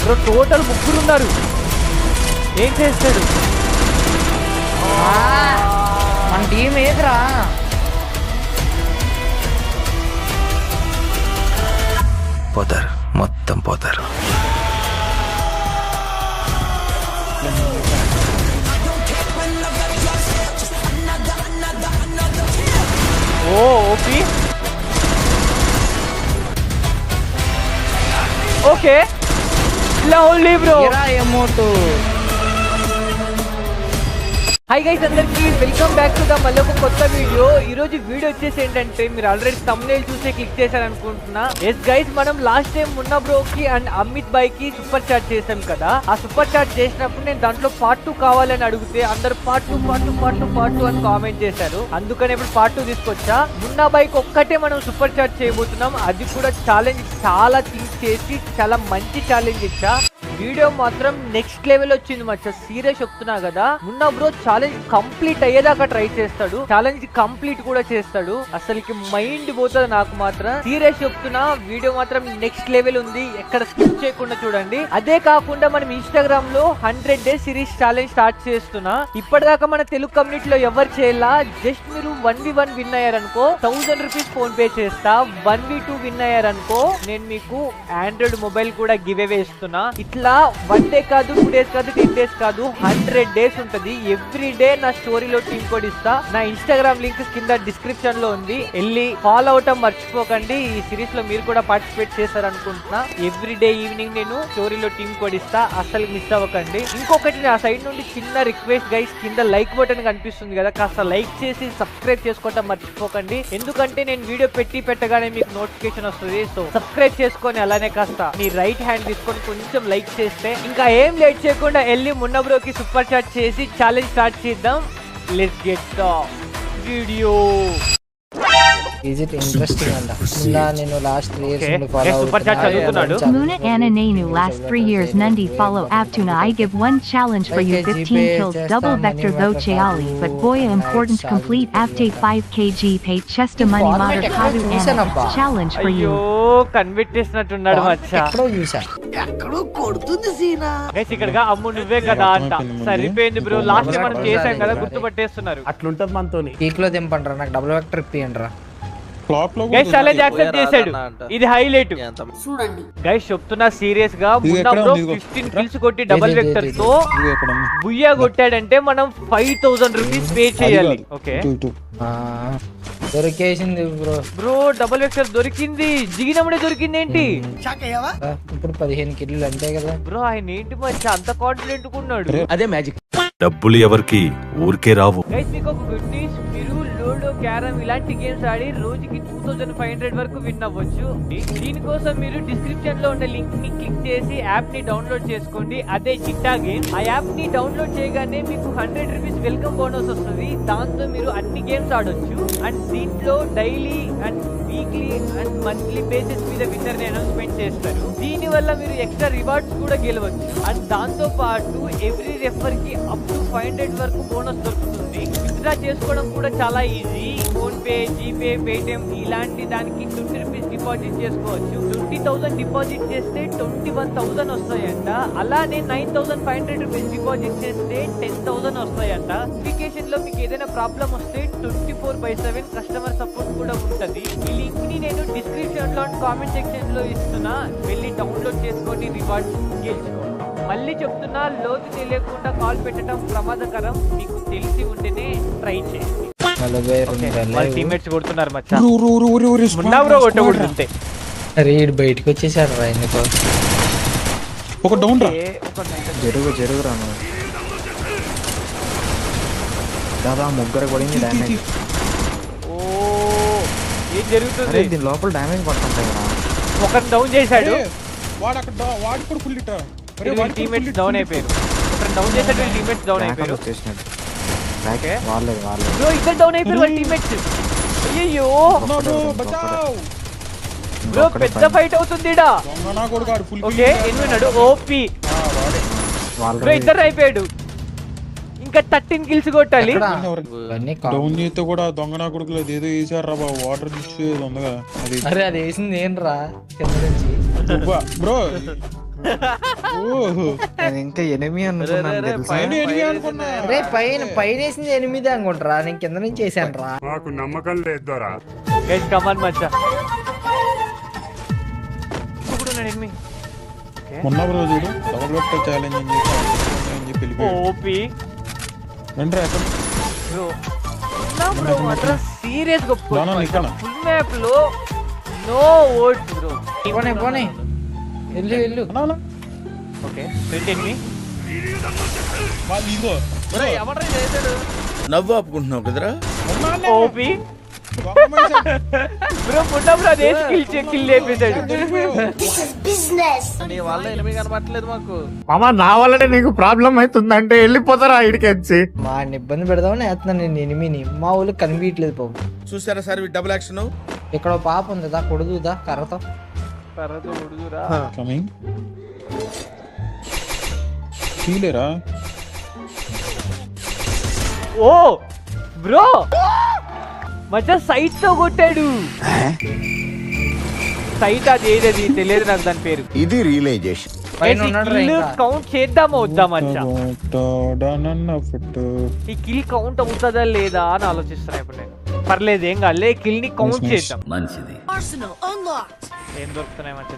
Bro total 3 ఉన్నారు. ఏం చేస్తాడు మన టీం ఏదిరా? పోతారు, మొత్తం పోతారు. ఓ OP. Okay lovely bro. Emote. Hi guys, అందరికి వెల్కమ్ బ్యాక్ టు ద మళ్ళీ ఒక కొత్త వీడియో. ఈ రోజు వీడియో వచ్చేసి ఏంటంటే, మీరు ఆల్రెడీ thumbnail చూసే క్లిక్ చేశారు అనుకుంటున్నా. ఎస్ గైస్, మనం లాస్ట్ టైం మున్నా బ్రోకి అండ్ అమిత్ బాయ్ కి సూపర్ చాట్ చేసాం కదా. ఆ సూపర్ చాట్ చేసినప్పుడు నేను దాంట్లో పార్ట్ 2 కావాలని అడిగితే అందరు పార్ట్ 2 అని కామెంట్ చేశారు. అందుకని ఇప్పుడు పార్ట్ 2 తీసుకొచ్చా. మున్నా బాయ్ కి ఒక్కటే మనం సూపర్ చాట్ చేయబోతున్నాం. అది కూడా ఛాలెంజ్ చాలా థింక్ చేసి చాలా మంచి ఛాలెంజ్ ఇచ్చా. వీడియో మాత్రం నెక్స్ట్ లెవెల్ వచ్చింది మచ్చ. సీరియస్ చెప్తున్నా కదా, మున్నా బ్రో ఛాలెంజ్ కంప్లీట్ అయ్యేదాకా ట్రై చేస్తాడు. ఛాలెంజ్ కంప్లీట్ కూడా చేస్తాడు. అసలుకి మైండ్ పోతుంది నాకు మాత్రం. సీరియస్ చెప్తున్నా, వీడియో మాత్రం నెక్స్ట్ లెవెల్ ఉంది. ఎక్కడ స్కిప్ చేయకుండా చూడండి. అదే కాకుండా మనం ఇన్స్టాగ్రామ్ లో 100 days సిరీస్ ఛాలెంజ్ స్టార్ట్ చేస్తున్నా. ఇప్పటిదాకా మన తెలుగు కమ్యూనిటీలో ఎవరు చేయాలా. జస్ట్ మీరు 1v1 విన్ అయ్యారనుకో 1000 రూపీస్ ఫోన్ పే చేస్తా. 1v2 విన్ అయ్యారనుకో నేను మీకు ఆండ్రాయిడ్ మొబైల్ కూడా గివ్ అవే ఇస్తున్నా. ఇట్లా 1 day కాదు, 2 days కాదు, 10 days కాదు, 100 days ఉంటది. ఎవ్రీ డే నా స్టోరీలో టీమ్ కోడ్ ఇస్తా. నా ఇన్స్టాగ్రామ్ లింక్ కింద డిస్క్రిప్షన్ లో ఉంది, వెళ్ళి ఫాలో అవటం మర్చిపోకండి. ఈ సిరీస్ లో మీరు కూడా పార్టిసిపేట్ చేస్తారనుకుంటున్నా. ఎవ్రీ డే ఈవినింగ్ నేను స్టోరీలో టీమ్ కోడ్ ఇస్తా, అసలు మిస్ అవ్వకండి. ఇంకొకటి నా సైడ్ నుండి చిన్న రిక్వెస్ట్ గైస్, కింద లైక్ బటన్ కనిపిస్తుంది కదా, కాస్త లైక్ చేసి సబ్స్క్రైబ్ చేసుకోవటం మర్చిపోకండి. ఎందుకంటే నేను వీడియో పెట్టగానే మీకు నోటిఫికేషన్ వస్తుంది. సో సబ్స్క్రైబ్ చేసుకొని అలానే కాస్త మీ రైట్ హ్యాండ్ తీసుకొని కొంచెం లైక్ చేస్తే, ఇంకా ఏం లేట్ చేయకుండా వెళ్ళి మున్నా బ్రోకి సూపర్ చాట్ చేసి ఛాలెంజ్ స్టార్ట్ చేద్దాం. Let's get the video. Is it interesting anda? Muna nenu last 3 years నుండి follow సూపర్ చాట్ చదువుతున్నాడు. Muna Anna Nenu last 3 years Nundi follow Aptuna. I give one challenge for you, 15 kills double vector though Chayali, but boy important complete after 5 kg pay chesta money matter kadu Anna challenge for you. అయ్యో కన్విట్టేసినట్టున్నాడు మచ్చా. ఎక్కడో చూసా. ఎక్కడో కొడుతుంది సీనా. Guys ఇక్కడగా అమ్ము నువ్వే కదా అంట. సరిపోయింది bro, last time మనం చేసాం కదా, గుర్తుపట్టేస్తున్నారు. అట్లుంటది మనతోని. పీక్ లో దింపండ్రా, నాకు డబుల్ వెక్టర్ ఇప్పియండ్రా. గైస్ ఛాలెంజ్ యాక్సెప్ట్ చేశాడు. ఇది హైలైట్ చూడండి గైస్, చెప్తున్నా సీరియస్ గా. మున్నా బ్రో 15 కిల్స్ కొట్టి డబుల్ వెక్టర్ తో బుయ్యా కొట్టాడంటే మనం 5000 రూపీస్ పే చేయాలి. ఓకే దొరికేసింది బ్రో. బ్రో డబుల్ వెక్టర్ దొరికింది, దిగినప్పుడే దొరికింది. ఏంటి ఇప్పుడు 15 కిల్లు అంతే కదా బ్రో? ఆయన ఏంటి మచ్చా అంత కాన్ఫిడెంట్ ఉన్నాడు? అదే మ్యాజిక్. డబ్బులు ఎవరికి ఊరికే రావు. గైస్ మీకు ఒక గుడ్ న్యూస్, మీరు లూడో, క్యారమ్ ఇలాంటి గేమ్స్ ఆడి రోజుకి 2500 వరకు విన్ అవ్వచ్చు. దీనికోసం మీరు డిస్క్రిప్షన్ లో ఉన్న లింక్ ని క్లిక్ చేసి యాప్ ని డౌన్లోడ్ చేసుకోండి. అదే చిట్టా గేమ్. ఆ యాప్ ని డౌన్లోడ్ చేయగానే మీకు 100 రూపీస్ వెల్కమ్ బోనస్ వస్తుంది. దాంతో మీరు అన్ని గేమ్స్ ఆడొచ్చు. అండ్ దీంట్లో daily and weekly and monthly basis మీద విన్నర్ ని అనౌన్స్మెంట్ చేస్తారు. దీని వల్ల మీరు ఎక్స్ట్రా రివార్డ్స్ కూడా గెలవచ్చు. అండ్ దాంతో పాటు ఎవ్రీ రెఫర్ కి అప్ టు 500 వరకు బోనస్ దొరుకుతుంది. విత్డ్రా చేసుకోవడం కూడా చాలా easy. Phone pay, GPay, Paytm ఇలాంటి దానికి 20 రూపీస్ డిపాజిట్ చేసుకోవచ్చు. 20,000 డిపాజిట్ చేస్తే 21,000 వస్తాయంట. అలానే 9,500 రూపీస్ డిపాజిట్ చేస్తే 10,000 వస్తాయంట. అప్లికేషన్ లో మీకు ఏదైనా ప్రాబ్లం వస్తే 24/7 కస్టమర్ సపోర్ట్ కూడా ఉంటది. ఈ లింక్ ని నేను డిస్క్రిప్షన్ లో కామెంట్ సెక్షన్ లో ఇస్తున్నా, వెళ్ళి డౌన్లోడ్ చేసుకొని రివార్డ్స్ గెలుచుకోండి. మళ్ళీ చెప్తున్నా, లోతు తెలియకుండా కాల్ పెట్టడం ప్రమాదకరం. మీకు తెలిసి ఉంటేనే ట్రై చేయండి. టీమేట్స్ కొడుతున్నారు మచ్చా. మున్నా బ్రో కొట్టకూడదు. రీడ్ బయటకు వచ్చేసాడు రా. ఎందుకో ఒక డౌన్ రా. జరుగు రాను దాదా ముగ్గురు పడింది డ్యామేజ్. ఓ ఏం జరుగుతుంది? దీని లోపల డ్యామేజ్ పడుతుంటాయి కదా. ఒకరిని డౌన్ చేశాడు. వాడు అక్కడ వాడు కూడా ఫుల్ ఇట్టా. టీమేట్స్ డౌన్ అయిపోయారు. ఒకరిని డౌన్ చేశాడు, టీమేట్స్ డౌన్ అయిపోయారు. వచ్చేసినాడు. వాళ్ళే బ్రో ఇద్దరు డౌన్ అయిపోయారు వాళ్ళ టీమేట్స్. అయ్యో బ్రో పెద్ద ఫైట్ అవుతుంది ఇడా. ఓకే ఎన్నున్నాడు ఓపీ బ్రో, ఇద్దరు అయిపోయాడు. ఇంకా 13 కిల్స్ కొట్టాలి. డౌన్ చేస్తే కూడా దొంగనా కొడుకులు ఏదో వేసారు రా బాబు. వాటర్ ఇచ్చేది ఉందిగా. అరే అది వేసింది ఏం రా కింద నుంచి. బ్రో నేను ఇంకా ఎనిమి అనుకున్నాను తెలుసా? రే పైన వేసింది 8 అనుకుంటారా, నేను కింద నుంచి వేసాను రా. మాకు నమ్మకం లేదు దొరా. గైస్ కమాన్ మచ్చా. ఇప్పుడు నేను ఎనిమి. మొన్న బ్రో చూడు డబుల్ వెక్టర్ ఛాలెంజ్ అని చెప్పి వెళ్ళిపోయాడు. ఓపి రండి ఎక్కడ బ్రో. నా బ్రో మాత్రం సీరియస్ గా దానా ఇక్కడ. ఫుల్ మ్యాప్ లో నో ఓట్స్ బ్రో. పోనీ వెళ్ళు. Okay front enemy. వాళ్ళు ఇగో నవ్వు ఆపుకుంటున్నావు కదరా. ఓపి బ్రో పుట్ట బ్రో అదే కిల్ చేపిస్తాడు. నీ వల్ల ఎనిమిది కనబట్టలేదు మాకు. మామ నా వల్లనే నీకు ప్రాబ్లం అవుతుందంటే వెళ్ళిపోతారా ఇడికి వచ్చి. మా ఇబ్బంది పెడదామని వేస్తున్నాను నేను ఎనిమిని. మా ఊళ్ళో కనిపించట్లేదు పాపం. చూసారా సార్ డబుల్ యాక్షన్. ఇక్కడ ఓ పాప ఉంది దా, కొడుదుదా కర్రతో. కమింగ్ ఫీలేరా. ఓ బ్రో మచ్చా సైట్ తో కొట్టాడు. సైట్ అది ఏదది తెలియదు నాకు దాని పేరు. ఇది రియలైజేషన్. పైన ఉన్నాడు రా ఇంకా. కౌంట్ చేద్దామా వద్దా మచ్చా? ఫుట్ ఈ కిల్ కౌంట్ అవుతుందా లేదా అని ఆలోచిస్తున్నా ఇప్పుడు నేను. పర్లేదు ఏం కాదు, కిల్ ని కౌంట్ చేద్దాం. మంచిది. ఏం దొరుకుతున్నాయి మచ్చా?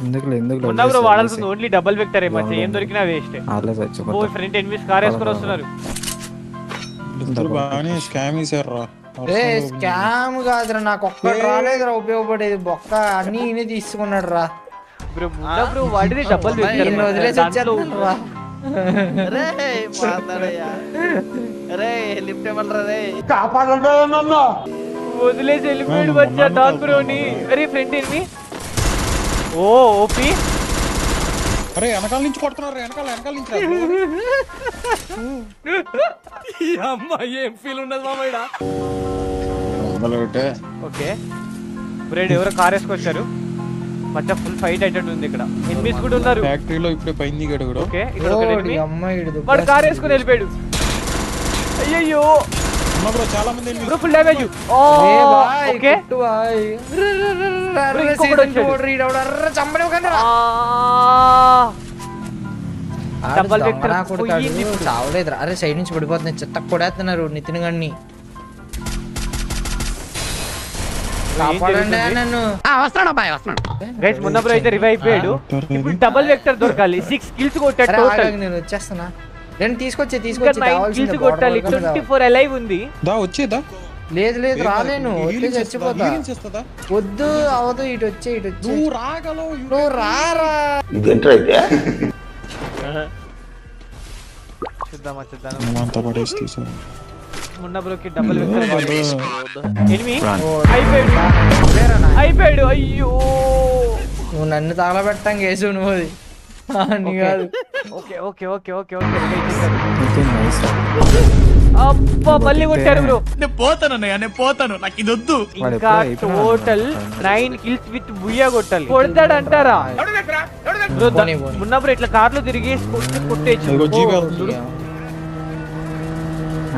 ఎందుకు ఉన్న బ్రో వాడాల్సింది ఓన్లీ డబుల్ వెక్టర్ మచ్చా. ఏం దొరికినా వేస్ట్. ఓ ఫ్రంట్ ఎనిమిస్ కార్ వేసుకొని వస్తున్నారు. బాగానే స్కామ్ చేశారు. రే స్కామ్ కాదురా, నాకు ఒక్కటి రాలేదురా ఉపయోగపడేది. బొక్క అన్ని ఈయనే తీసుకున్నాడు రా. బ్రో ముందా బ్రో వాడిది డబుల్ వెక్టర్. ఈయన వదిలేసి వచ్చేస్తున్నాడు రా. లిఫ్ట్ ఇవ్వరా రే. వదిలేసి వెళ్ళిపోయాడు మచ్చా డాన్ బ్రోని. అరే ఫ్రంట్ ఎనిమి. ఓ ఓపి అరే వెనకాల నుంచి కొడుతున్నారు. వెనకాల నుంచి అమ్మాయి ఏం ఫీల్ ఉండదు మామయ్య. ఓకే బ్రేడ్ ఎవరో కార్ వేసుకొచ్చారు. మచ్చా ఫుల్ ఫైట్ అయ్యేటట్టు ఉంది ఇక్కడ. ఎనిమిస్ కూడా ఉన్నారు ఫ్యాక్టరీలో ఇప్పుడే పైంది గడు కూడా. ఓకే ఇక్కడ ఒక enemy. అమ్మాయి వాడు కార్ వేసుకొని వెళ్ళిపోయాడు. అయ్యయ్యో బ్రో చాలా మంది బ్రో ఫుల్ డ్యామేజ్. ఓ ఓకే డబుల్ వెక్టర్ చావలేదురా. అరే సైడ్ నుంచి పడిపోతున్నాయి, చెత్త కొడేస్తున్నారు నితిన్ గారిని. కాపాడండి నన్ను. గైస్ మొన్న బ్రో అయితే రివైవ్ అయిపోయాడు. ఇప్పుడు డబుల్ వెక్టర్ దొరకాలి. 6 కిల్స్ కొట్టాడు టోటల్. నేను వచ్చేస్తున్నా. నేను తీసుకొచ్చి 9 కిల్స్ కొట్టాలి. 24 అలైవ్ ఉంది. దా వచ్చేదా. లేదు రాలేను, చచ్చిపోతా. వద్దు అవదు, ఇటు వచ్చే నువ్వు రాగలవు. నువ్వు రారా. చూద్దాం పడేసి మొన్న బ్రోకి డబుల్ వెక్టర్ ఎనిమి అయిపోయాడు. అయ్యో నువ్వు నన్ను తగలబెట్టం కేసు నువ్వు. అది కాదు. Okay okay okay okay okay అబ్బా మళ్ళీ కొట్టారు బ్రో. నేను పోతాను నాకు ఇది వద్దు. ఇంకా టోటల్ 9 కిల్స్ విత్ బుయ్యా కొట్టాలి. కొడతాడు అంటారా మొన్న బ్రో ఇట్లా కార్లో తిరిగి కొట్టేచ్చు.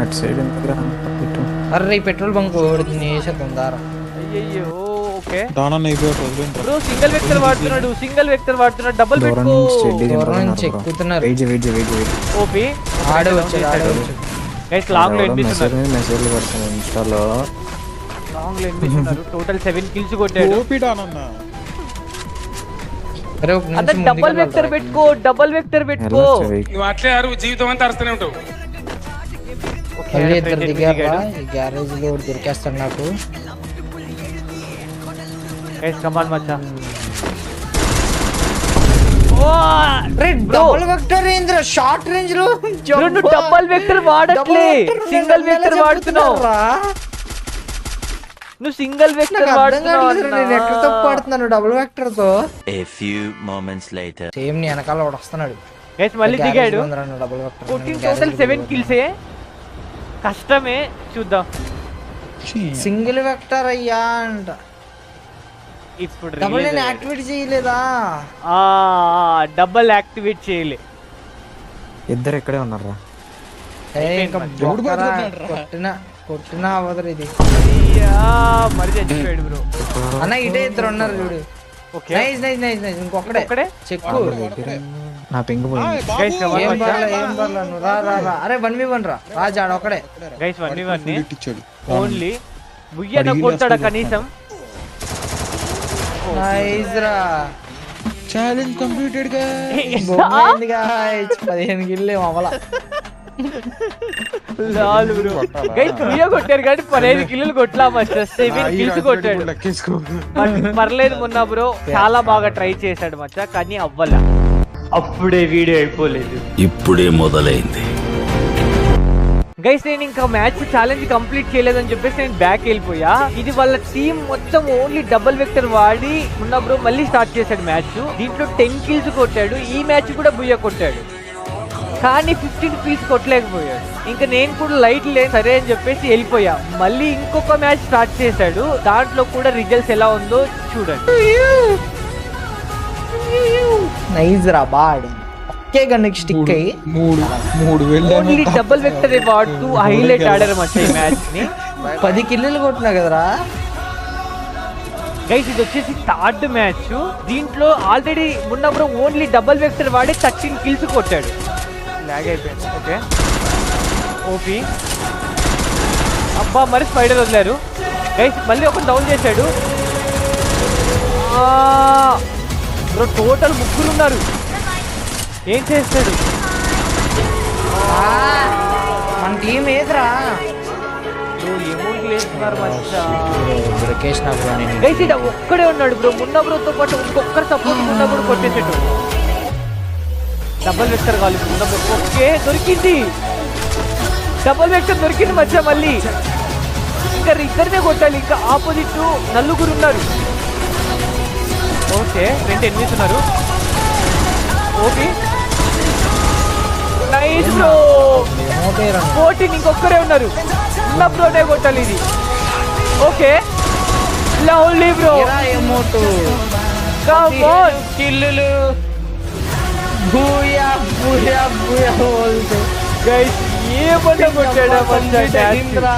అటు సైడ్ అర్రే పెట్రోల్ బంక్ నేషకుందారా. అయ్యయ్యో ఓకే బ్రో సింగిల్ వెక్టర్ వాడుతున్నాడు. డబుల్ పెట్టుకో. ఎక్కుతున్నారు. ఓపి ఆడే వచ్చాడు. గైస్ లాంగ్ లో ఎనిపిస్తున్నారు. మెసేజ్లు పెడతాను ఇన్స్టాలో. లాంగ్ లో ఎనిపిస్తున్నారు. టోటల్ 7 కిల్స్ కొట్టాడు. అదే డబుల్ వెక్టర్ పెట్టుకో. జీవితం అంతా అరుస్తూనే ఉంటావు. మళ్ళీ ఇద్దరు దిగారా. ఈ గ్యారేజ్ లో దొరికేస్తాడు నాకు. కమాన్ మచ్చా. డబుల్ వెక్టర్ ఏంద్ర షార్ట్ రేంజ్ లో. డబుల్ వెక్టర్ వాడట్లే, సింగిల్ వెక్టర్ వాడుతున్నావు. నువ్వు సింగిల్ వెక్టర్ వాడుతున్నావు. నేను ఎక్కడ తప్పు పడుతున్నాను డబుల్ వెక్టర్ తో. సేమ్ నీ వెనకాల వాడు వస్తున్నాడు. మళ్ళీ దిగాడు. Double vector total 7 కిల్సే. కష్టమే చూద్దాం. సింగిల్ వెక్టర్ అయ్యా అంట. ఇప్పుడు డబుల్ నేను యాక్టివేట్ చేయలేదా. డబుల్ యాక్టివేట్ చేయలే. ఇద్దరు ఇక్కడే ఉన్నారా. కొట్టినా అవ్వదు ఇది. మరి చచ్చిపోయాడు బ్రో. అన్న ఇటే ఇద్దరు ఉన్నారు చూడు. Okay nice nice nice nice ఇంకొకడే ఒక్కడే చెక్కు నా పెంగు పోయింది. గైస్ ఏం పర్లే నువ్వు రా అరే 1v1 రా రాజాడు ఒకడే గైస్ 1v1 ఇచ్చాడు ఓన్లీ బుయ్యన కొడతాడా కనీసం నైస్ రా ఛాలెంజ్ కంప్లీటెడ్ గా బొమ్మైంది గాయ్స్ 15 కిల్లు అవల లాలు బ్రో గైస్ బుయ్య కొట్టారు కానీ 15 కిల్లులు కొట్టలా మాస్టర్ 7 కిల్స్ కొట్టాడు బట్ పర్లేదు మొన్న బ్రో చాలా బాగా ట్రై చేశాడు మచ్చా కానీ అవ్వలా అప్పుడే వీడియో అయిపోలేదు ఇప్పుడే మొదలైంది. గైస్ నేను ఇంకా మ్యాచ్ ఛాలెంజ్ కంప్లీట్ చేయలేదని చెప్పేసి నేను బ్యాక్ వెళ్ళిపోయా. ఇది వాళ్ళ టీం మొత్తం ఓన్లీ డబుల్ వెక్టర్ వాడి ఉన్న బ్రో మళ్ళీ స్టార్ట్ చేశాడు మ్యాచ్. దీంట్లో 10 కిల్స్ కొట్టాడు. ఈ మ్యాచ్ కూడా బుయ్య కొట్టాడు కానీ 15 కిల్స్ కొట్టలేకపోయాడు. ఇంకా నేను కూడా లైట్ లేదు సరే అని చెప్పేసి వెళ్ళిపోయా. మళ్ళీ ఇంకొక మ్యాచ్ స్టార్ట్ చేశాడు. దాంట్లో కూడా రిజల్ట్స్ ఎలా ఉందో చూడండి. నైస్ రా బాడ్ ఒకే గన్కి స్టిక్ అయ్యి 3,000 ఓన్లీ డబుల్ వెక్టర్ వాడుతూ హైలైట్ ఆడారు మచ్చ ఈ మ్యాచ్ ని. 10 కిల్లులు కొట్టినా కదరా గైస్ ఇది వచ్చేసి థర్డ్ మ్యాచ్. దీంట్లో ఆల్రెడీ మొన్న బ్రో ఓన్లీ డబుల్ వెక్టర్ వాడి 13 కిల్స్ కొట్టాడు. లాగ్ అయిపోయింది. ఓకే ఓపీ అబ్బా మరి స్పైడర్ వదిలారు. గైస్ మళ్ళీ ఒక డౌన్ చేశాడు బ్రో. టోటల్ 3 ఉన్నారు. ఏం చేస్తాడు మన టీం ఏదిరా బ్రో? ఎమోట్లు వేస్తున్నారు మచ్చా. నేను గైస్ ఇడ ఒక్కడే ఉన్నాడు బ్రో. మున్న బ్రోతో పాటు ఇంకొకరు సపోర్ట్ మున్న బ్రో కొట్టేసాడు. డబుల్ వెక్టర్ కావాలి మున్న బ్రో. ఓకే దొరికింది. డబుల్ వెక్టర్ దొరికింది మచ్చా. మళ్ళీ ఇంకా ఇద్దరినే కొట్టాలి. ఇంకా ఆపోజిట్ 4 ఉన్నారు. ఓకే 2 ఎనిమిస్ ఉన్నారు. Okay nice bro. 14 ఇంకొక్కరే ఉన్నారు. ఉన్న బ్రోనే కొట్టాలి ఇది. Okay lovely bro. Emote come on కిల్లులు బూయా బూయా బూయా బోల్తే గైస్ ఏమన్నా కొట్టాడా మచ్చా.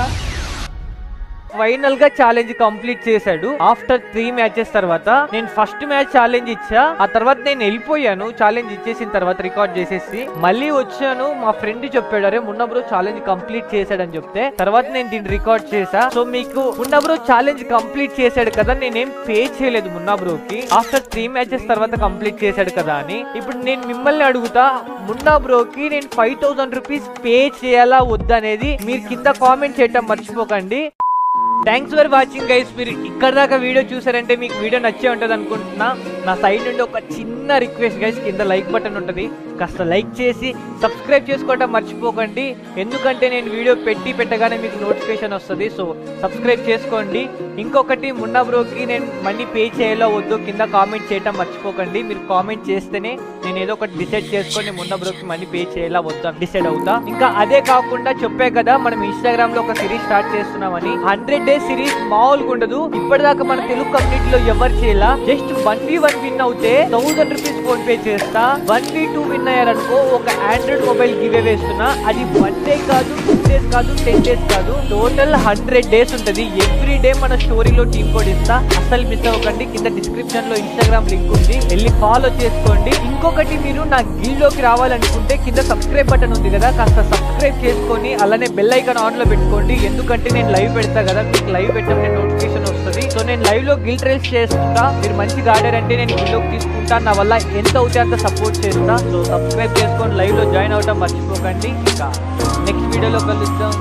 ఫైనల్ గా ఛాలెంజ్ కంప్లీట్ చేశాడు. ఆఫ్టర్ 3 మ్యాచెస్ తర్వాత నేను ఫస్ట్ మ్యాచ్ ఛాలెంజ్ ఇచ్చా. ఆ తర్వాత నేను వెళ్ళిపోయాను. ఛాలెంజ్ ఇచ్చేసిన తర్వాత రికార్డ్ చేసేసి మళ్ళీ వచ్చాను. మా ఫ్రెండ్ చెప్పాడు అరే మున్న బ్రో ఛాలెంజ్ కంప్లీట్ చేశాడని చెప్తే తర్వాత నేను దీన్ని రికార్డ్ చేసా. సో మీకు మున్న బ్రో ఛాలెంజ్ కంప్లీట్ చేశాడు కదా, నేనేం పే చేయలేదు మున్న బ్రోకి. ఆఫ్టర్ 3 మ్యాచెస్ తర్వాత కంప్లీట్ చేశాడు కదా అని. ఇప్పుడు నేను మిమ్మల్ని అడుగుతా మున్న బ్రోకి నేను 5,000 రూపీస్ పే చేయాలా వద్దా అనేది మీరు కింద కామెంట్ చేయటం మర్చిపోకండి. Thanks for watching guys. మీరు ఇక్కడ దాకా వీడియో చూసారంటే మీకు వీడియో నచ్చే ఉంటుంది అనుకుంటున్నా. నా సైడ్ నుండి ఒక చిన్న రిక్వెస్ట్ గైస్, కింద లైక్ బటన్ ఉంటుంది, కాస్త లైక్ చేసి సబ్స్క్రైబ్ చేసుకోవడం మర్చిపోకండి. ఎందుకంటే నేను వీడియో పెట్టగానే మీకు నోటిఫికేషన్ వస్తుంది. సో సబ్స్క్రైబ్ చేసుకోండి. ఇంకొకటి మున్నా బ్రోకి నేను మనీ పే చేయాలో వద్దో కింద కామెంట్ చేయడం మర్చిపోకండి. మీరు కామెంట్ చేస్తేనే నేను ఏదో ఒకటి డిసైడ్ చేసుకొని మున్నా బ్రోకి మనీ పే చేయాలా వద్దా డిసైడ్ అవుతా. ఇంకా అదే కాకుండా చెప్పే కదా మనం ఇన్స్టాగ్రామ్ లో ఒక సిరీస్ స్టార్ట్ చేస్తున్నామని. 100 days సిరీస్ మామూలుగా ఉండదు. ఇప్పటిదాకా మన తెలుగు కమ్యూనిటీలో ఎవరు చేయాల. జస్ట్ 1v1 విన్ అవుతే 1000 రూపీస్ ఫోన్ పే చేస్తా. 1v2 విన్ అయ్యారనుకో ఒక ఆండ్రాయిడ్ మొబైల్ గివ్ అవే వేస్తున్నా. అది 1 day కాదు, 2 days కాదు, 10 days కాదు, టోటల్ 100 days ఉంటది. ఎవ్రీ డే మన స్టోరీలో టీమ్ కోడ్ ఇస్తా. అసలు మిస్ అవ్వకండి. కింద డిస్క్రిప్షన్ లో ఇన్స్టాగ్రామ్ లింక్ ఉంది, వెళ్ళి ఫాలో చేసుకోండి. ఇంకొకటి మీరు నా గిల్ లోకి రావాలనుకుంటే కింద సబ్స్క్రైబ్ బటన్ ఉంది కదా, కాస్త సబ్స్క్రైబ్ చేసుకొని అలానే బెల్ ఐకాన్ ఆన్ లో పెట్టుకోండి. ఎందుకంటే నేను లైవ్ పెడతా కదా, మీకు లైవ్ పెట్టినప్పుడు నోటిఫికేషన్ వస్తుంది. సో నేను లైవ్ లో గిల్ ట్రైల్స్ చేస్తుంటా. మీరు మంచిగా ఆడారంటే నేను గిల్ లోకి తీసుకుంటా. నా వల్ల ఎంత అవుతే అంత సపోర్ట్ చేస్తా. సో సబ్స్క్రైబ్ చేసుకొని లైవ్ లో జాయిన్ అవడం మర్చిపోకండి. ఇంకా నెక్స్ట్ వీడియోలో కలుద్దాం.